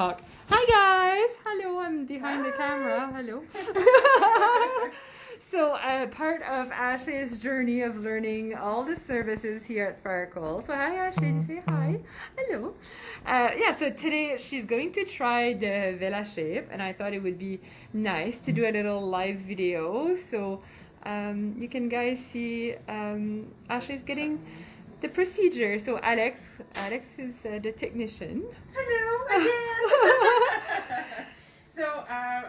talk. Hi guys! Hello, I'm behind the camera. Hello. So part of Ashley's journey of learning all the services here at Sparkle. So hi Ashley, say hi. Hello. Yeah, so today she's going to try the VelaShape, and I thought it would be nice to do a little live video. So you can guys see Ashley's getting the procedure. So Alex is the technician. Hello again. So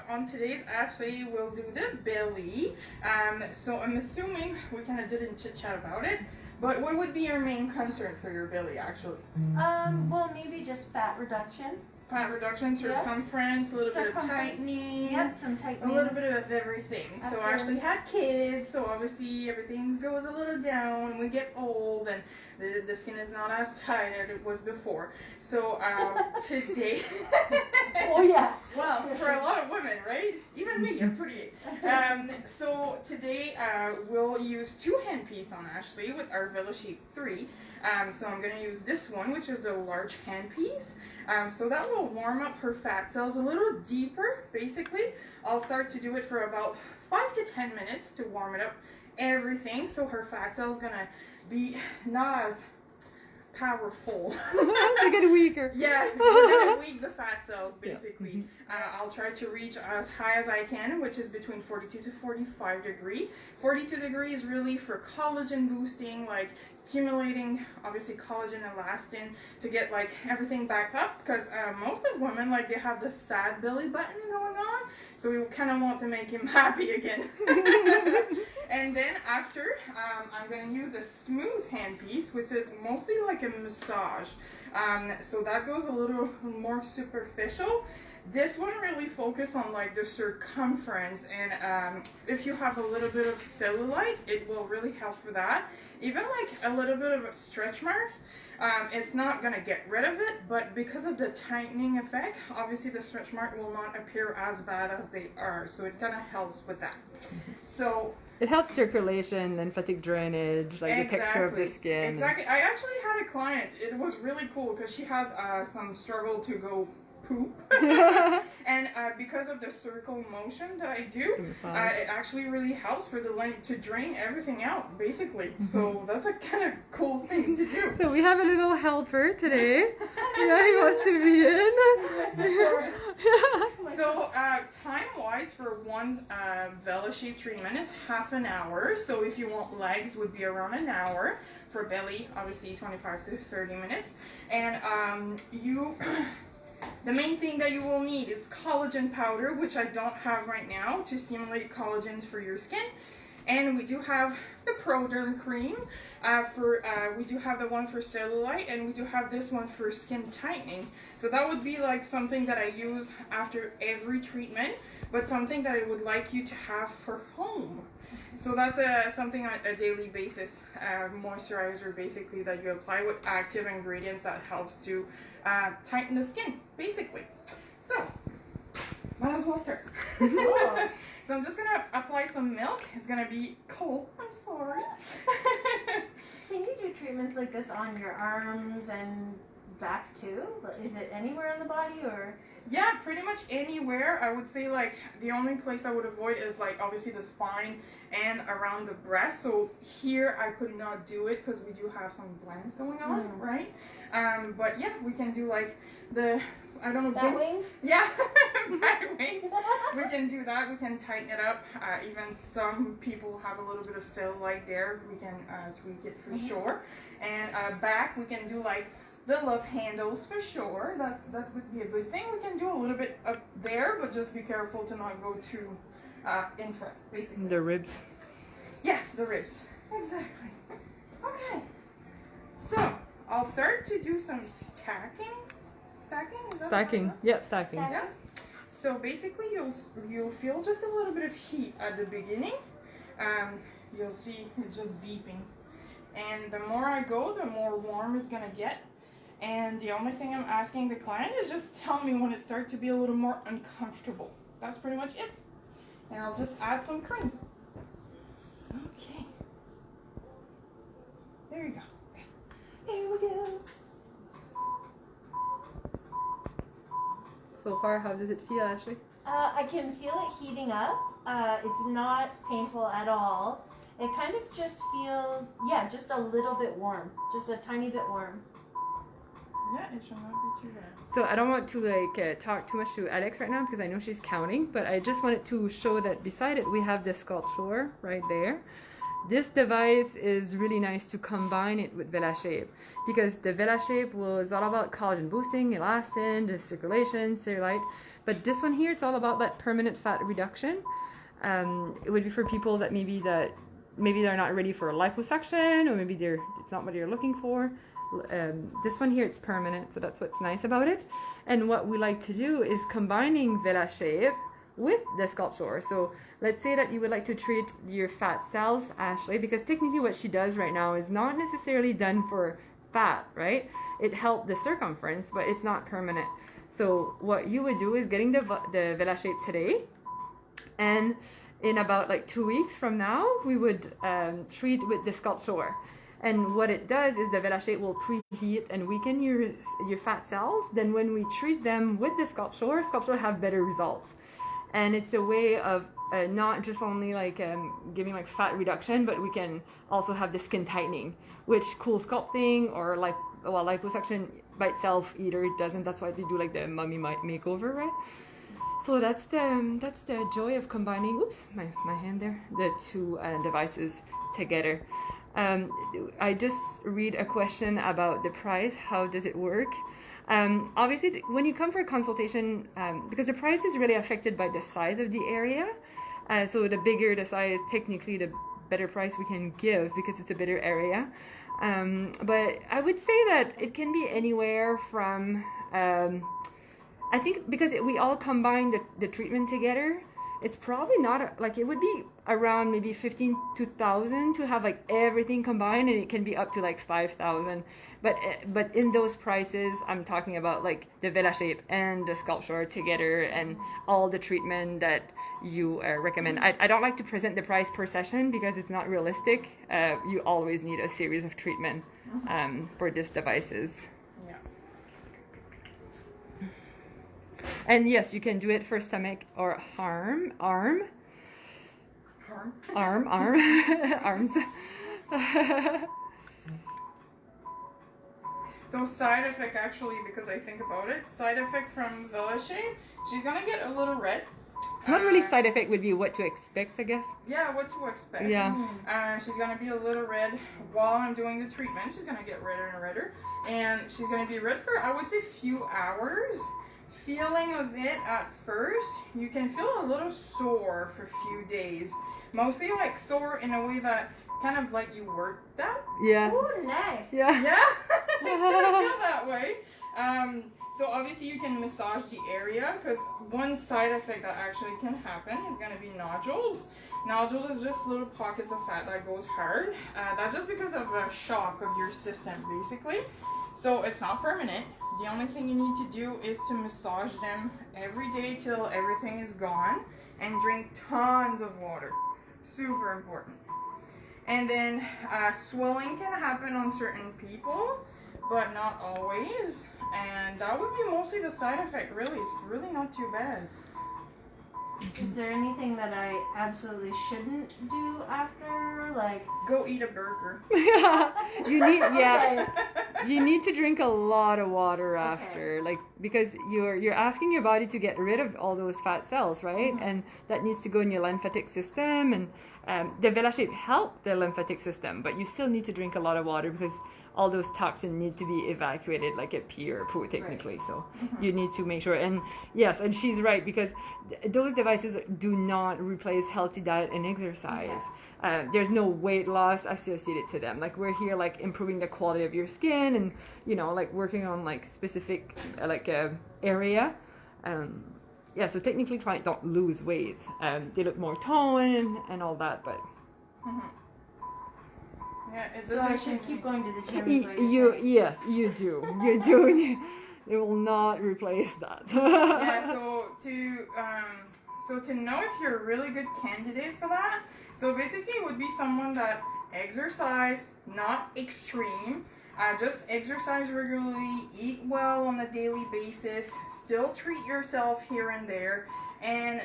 on today's Ashley will do the belly. So I'm assuming we kind of didn't chit chat about it, but what would be your main concern for your belly actually? Well, maybe just fat reduction. Fat reduction, circumference, a little bit of tightening. Yep, some tightening. A little bit of everything. So Ashley had kids, so obviously everything goes a little down when we get old, and the skin is not as tight as it was before. So today, Oh yeah. well, for a lot of women, right? Even me, I'm pretty. So today we'll use two handpieces on Ashley with our VelaShape III. So I'm going to use this one, which is the large handpiece. So that will warm up her fat cells a little deeper, basically. I'll start to do it for about 5 to 10 minutes to warm it up everything. So her fat cells going to be not as powerful. They get weaker. Yeah, we're gonna weak the fat cells basically. I'll try to reach as high as I can, which is between 42 to 45 degrees. 42 degrees is really for collagen boosting, like stimulating obviously collagen and elastin to get like everything back up, because most of women, like, they have the sad belly button going on, so we kind of want to make him happy again. And then after I'm going to use the smooth handpiece, which is mostly like a massage. So that goes a little more superficial. This one really focuses on like the circumference, and if you have a little bit of cellulite, it will really help for that. Even like a little bit of stretch marks, it's not going to get rid of it, but because of the tightening effect, obviously the stretch mark will not appear as bad as they are, so it kind of helps with that. So it helps circulation, lymphatic drainage, like the texture of the skin. Exactly. I actually had a client, it was really cool because she has some struggle to go poop. And because of the circle motion that I do, it actually really helps for the lymph to drain everything out, basically. So that's a kind of cool thing to do. So we have a little helper today. Yeah, he wants to be in. So time-wise for one VelaShape treatment is half an hour. So if you want legs, would be around an hour. For belly, obviously 25 to 30 minutes. And the main thing that you will need is collagen powder, which I don't have right now, to stimulate collagens for your skin. And we do have the Proderm cream. We do have the one for cellulite, and we do have this one for skin tightening. So that would be like something that I use after every treatment, but something that I would like you to have for home. So that's something on a daily basis, moisturizer basically that you apply with active ingredients that helps to tighten the skin, basically. So, might as well start. So I'm just going to apply some milk. It's going to be cold. I'm sorry. Can you do treatments like this on your arms and back too? Is it anywhere on the body, or? Yeah, pretty much anywhere. I would say like the only place I would avoid is like obviously the spine and around the breast. So here I could not do it because we do have some glands going on, right? But yeah, we can do like the, I don't know. Bat wings? Yeah, bat wings. We can do that. We can tighten it up. Even some people have a little bit of cellulite there. We can tweak it for sure. And back, we can do like the love handles for sure. That would be a good thing. We can do a little bit up there, but just be careful to not go too in front, basically. The ribs. Yeah, the ribs. Exactly. Okay. So I'll start to do some stacking. Stacking? Is that Stacking. Yeah, stacking. yeah. So basically, you'll feel just a little bit of heat at the beginning. You'll see it's just beeping, and the more I go, the more warm it's gonna get. And the only thing I'm asking the client is just tell me when it starts to be a little more uncomfortable. That's pretty much it. And I'll just add some cream. Okay. There you go. Here we go. so far. How does it feel, Ashley? I can feel it heating up. It's not painful at all. It kind of just feels, yeah, just a little bit warm. Just a tiny bit warm. Yeah, it should not be too bad. So I don't want to talk too much to Alex right now because I know she's counting, but I just wanted to show that beside it we have the SculpSure right there. This device is really nice to combine it with VelaShape because the VelaShape was all about collagen boosting, elastin, the circulation, cellulite, but this one here, it's all about that permanent fat reduction. It would be for people that maybe they're not ready for a liposuction, or maybe it's not what you're looking for. This one here, it's permanent, so that's what's nice about it. And what we like to do is combining VelaShape with the SculpSure. So let's say that you would like to treat your fat cells, Ashley, because technically what she does right now is not necessarily done for fat, right? It helped the circumference, but it's not permanent. So what you would do is getting the VelaShape today, and in about like 2 weeks from now, we would treat with the SculpSure. And what it does is the VelaShape will preheat and weaken your fat cells. Then when we treat them with the SculpSure have better results. And it's a way of not just only like giving like fat reduction, but we can also have the skin tightening, which cool sculpting or like liposuction by itself either it doesn't. That's why they do like the mummy makeover, right? So that's the joy of combining. Oops, my hand there. The two devices together. I just read a question about the price. How does it work? Obviously, when you come for a consultation, because the price is really affected by the size of the area, so the bigger the size, technically the better price we can give because it's a bigger area. But I would say that it can be anywhere from, I think because we all combine the treatment together, it's probably not like it would be around maybe 15 to 1,000 to have like everything combined, and it can be up to like 5,000. But in those prices, I'm talking about like the VelaShape and the SculpSure together and all the treatment that you recommend. I don't like to present the price per session because it's not realistic. You always need a series of treatment for these devices. And yes, you can do it for stomach or arms. So side effect, actually, because I think about it, side effect from VelaShape, she's gonna get a little red. Not really side effect would be what to expect, I guess. Yeah, what to expect. Yeah. She's gonna be a little red while I'm doing the treatment. She's gonna get redder and redder, and she's gonna be red for, I would say, few hours. Feeling of it at first, you can feel a little sore for a few days. Mostly like sore in a way that kind of like you worked out. Yeah. Ooh, nice. Yeah. Yeah, it's gonna feel that way. So obviously you can massage the area, because one side effect that actually can happen is gonna be nodules. Nodules is just little pockets of fat that goes hard. That's just because of a shock of your system, basically. So it's not permanent. The only thing you need to do is to massage them every day till everything is gone, and drink tons of water. Super important. And then swelling can happen on certain people, but not always. And that would be mostly the side effect, really. It's really not too bad. Is there anything that I absolutely shouldn't do after? Like, go eat a burger. You need to drink a lot of water after, like, because you're asking your body to get rid of all those fat cells, right? Mm-hmm. And that needs to go in your lymphatic system, and the VelaShape help the lymphatic system, but you still need to drink a lot of water because all those toxins need to be evacuated like a pee or poo, technically. Right. So you need to make sure. And yes, and she's right, because those devices do not replace healthy diet and exercise. Yeah. There's no weight loss associated to them. Like, we're here like improving the quality of your skin, and like working on like specific area. Yeah, so technically clients don't lose weight. They look more toned and all that, but yeah, so I should keep going to the gym. Yes, you do. You do. It will not replace that. Yeah. So to know if you're a really good candidate for that, so basically it would be someone that exercise, not extreme. Just exercise regularly, eat well on a daily basis, still treat yourself here and there, and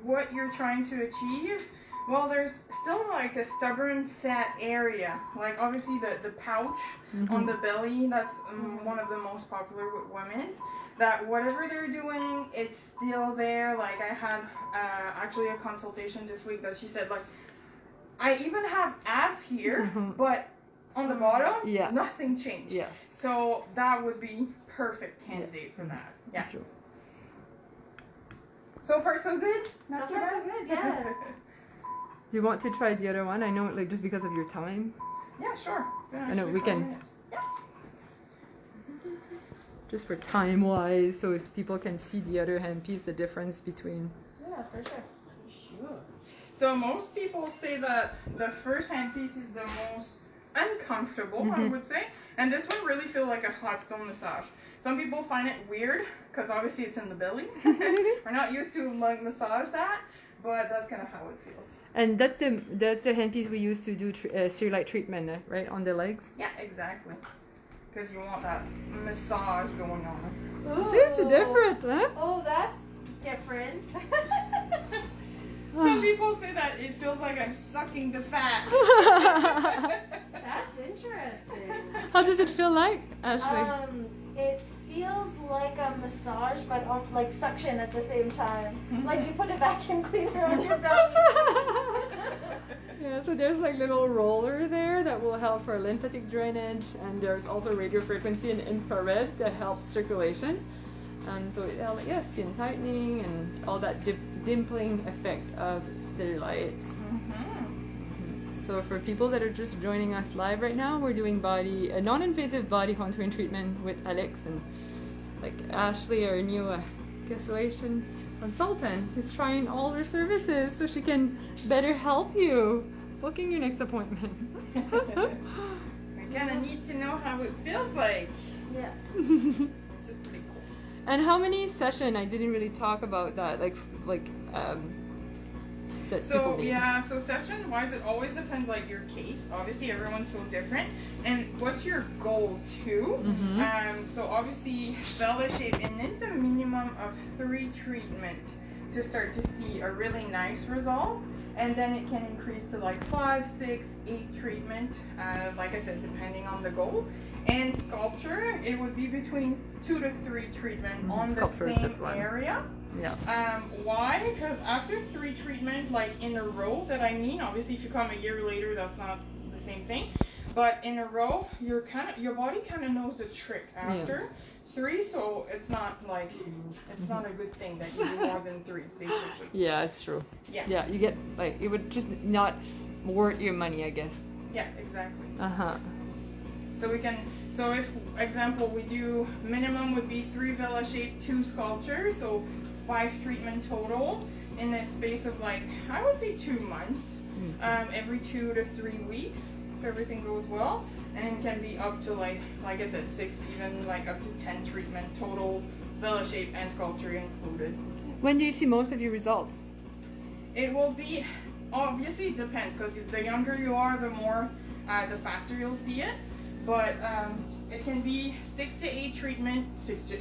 what you're trying to achieve, well, there's still like a stubborn fat area. Like obviously the pouch on the belly, that's one of the most popular with women's. That whatever they're doing, it's still there. Like I had actually a consultation this week that she said like, I even have abs here, but on the bottom, nothing changed. Yes. So that would be perfect candidate for that. Yeah. That's true. So far so good? So far so good, yeah. Do you want to try the other one? I know, like, just because of your time. Yeah, sure. I know we can. Yeah. Just for time wise, so if people can see the other handpiece, the difference between. Yeah, for sure. Sure. So most people say that the first handpiece is the most uncomfortable, I would say. And this one really feels like a hot stone massage. Some people find it weird because obviously it's in the belly. We're not used to like massage that, but that's kind of how it feels. And that's the handpiece we use to do cellulite treatment, right, on the legs. Yeah, exactly. Because you want that massage going on. Ooh. See, it's different, huh? Oh, that's different. Some people say that it feels like I'm sucking the fat. That's interesting. How does it feel like, Ashley? It feels like a massage, but like suction at the same time. Like you put a vacuum cleaner on your belly. Yeah, so there's like little roller there that will help for lymphatic drainage, and there's also radio frequency and infrared to help circulation. And so skin tightening and all that dimpling effect of cellulite. So for people that are just joining us live right now, we're doing a non-invasive body contouring treatment with Alex, and like Ashley, our new guest relation consultant, is trying all her services so she can better help you booking your next appointment. We're gonna need to know how it feels like. Yeah. It's just pretty cool. And how many sessions? I didn't really talk about that. That people need. So session wise, it always depends like your case. Obviously, everyone's so different. And what's your goal too? So obviously, VelaShape, it needs a minimum of 3 treatments to start to see a really nice result. And then it can increase to like 5, 6, 8 treatment. Like I said, depending on the goal. And SculpSure, it would be between 2 to 3 treatment on the same area. Yeah. Why? Because after 3 treatment, like in a row, obviously if you come a year later, that's not the same thing. But in a row, your body kind of knows the trick after 3, so it's not like not a good thing that you do more than 3, basically. Yeah, it's true. Yeah. Yeah, you get it would just not worth your money, I guess. Yeah, exactly. So if example we do minimum would be 3 VelaShape, 2 SculpSure, so 5 treatment total in a space of like I would say 2 months, every 2 to 3 weeks if everything goes well, and it can be up to like I said 6, even like up to 10 treatment total, VelaShape and SculpSure included. when do you see most of your results? It will be obviously it depends because the younger you are, the more the faster you'll see it. But it can be 6 to 8 treatment, 6 to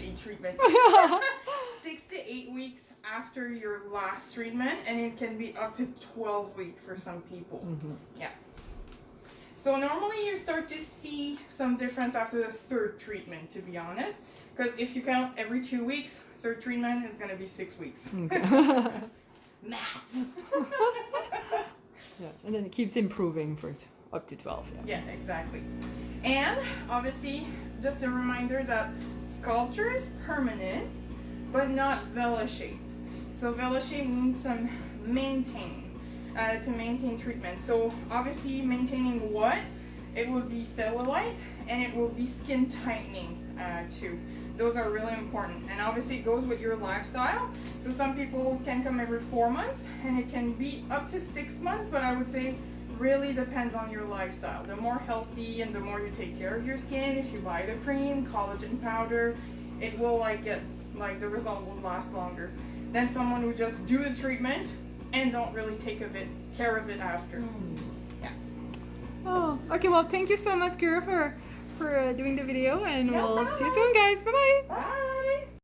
8 weeks after your last treatment, and it can be up to 12 weeks for some people. Yeah. So normally you start to see some difference after the 3rd treatment, to be honest, because if you count every 2 weeks, 3rd treatment is going to be 6 weeks. Math. Yeah, and then it keeps improving for up to 12. Yeah, exactly. And obviously, just a reminder that SculpSure is permanent, but not VelaShape. So VelaShape needs some maintaining to maintain treatment. So obviously, maintaining what? It will be cellulite, and it will be skin tightening too. Those are really important, and obviously it goes with your lifestyle. So some people can come every 4 months, and it can be up to 6 months, but I would say really depends on your lifestyle. The more healthy and the more you take care of your skin, if you buy the cream, collagen powder, it will the result will last longer than someone who just do the treatment and don't really take care of it after. Yeah. Oh, okay. Well, thank you so much, Kira, for for doing the video, and No we'll see you problem. soon, guys. Bye-bye. Bye.